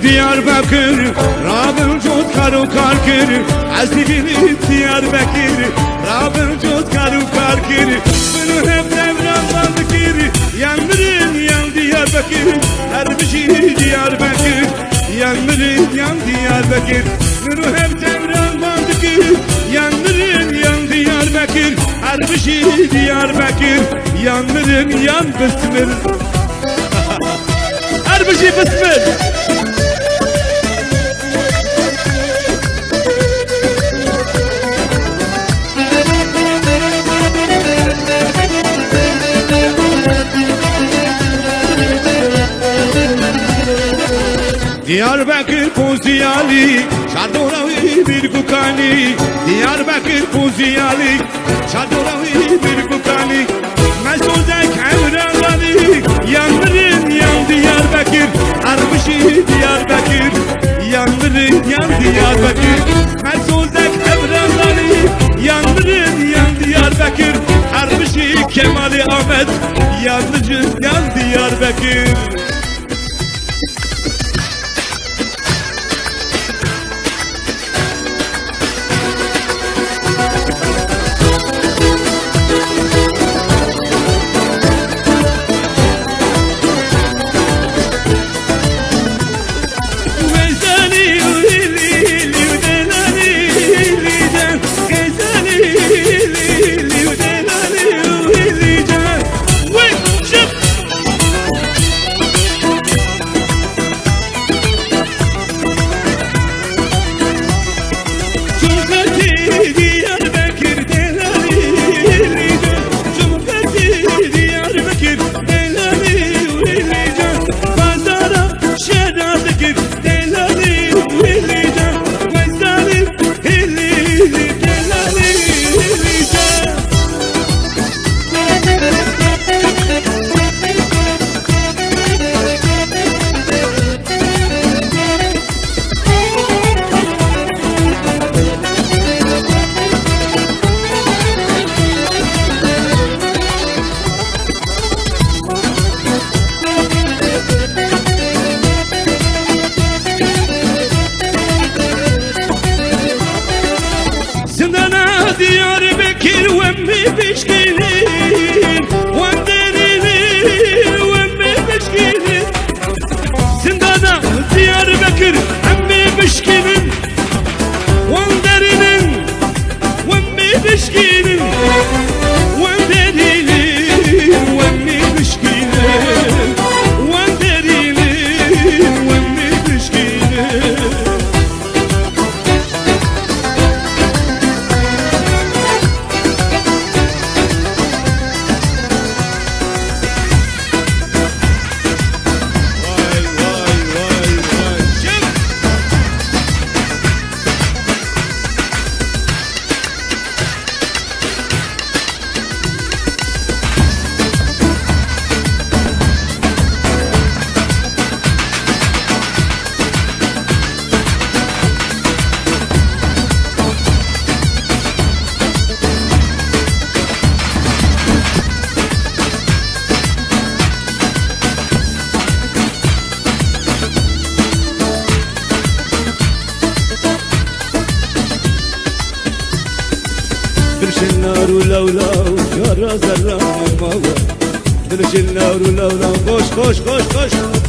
Diyarbakır, Rabın Cod Karu Karkır, Azibini Diyarbakır, Rabın Cod Karu Karkır, bunu hep devran bandıkır, yanırın yan Diyarbakır, her bir şey Diyarbakır, yanırın yan Diyarbakır, bunu hep devran bandıkır, yanırın yan Diyarbakır, her bir şey Diyarbakır, yanırın yan Bismil, her bir şey Bismil. Diyarbakır Poziyali, Şardoravi bir kukani. Diyarbakır Poziyali, Şardoravi bir kukani. Mesudek Emralani, yanırın yan Diyarbakır, Arbişi Diyarbakır, yanırın yan Diyarbakır. Mesudek Emralani, yanırın yan Diyarbakır, Arbişi Kemali Ahmet, yanırın yan Diyarbakır. Diyarbakır vemmi beşkinin, vanderinin vemmi beşkinin. Zindana Diyarbakır vemmi beşkinin, vanderinin vemmi beşkinin, vanderinin vemmi beşkinin, vanderinin vemmi beşkinin. دلش النار ولولو يا راز الرام الموا دلش النار ولولو خوش خوش خوش خوش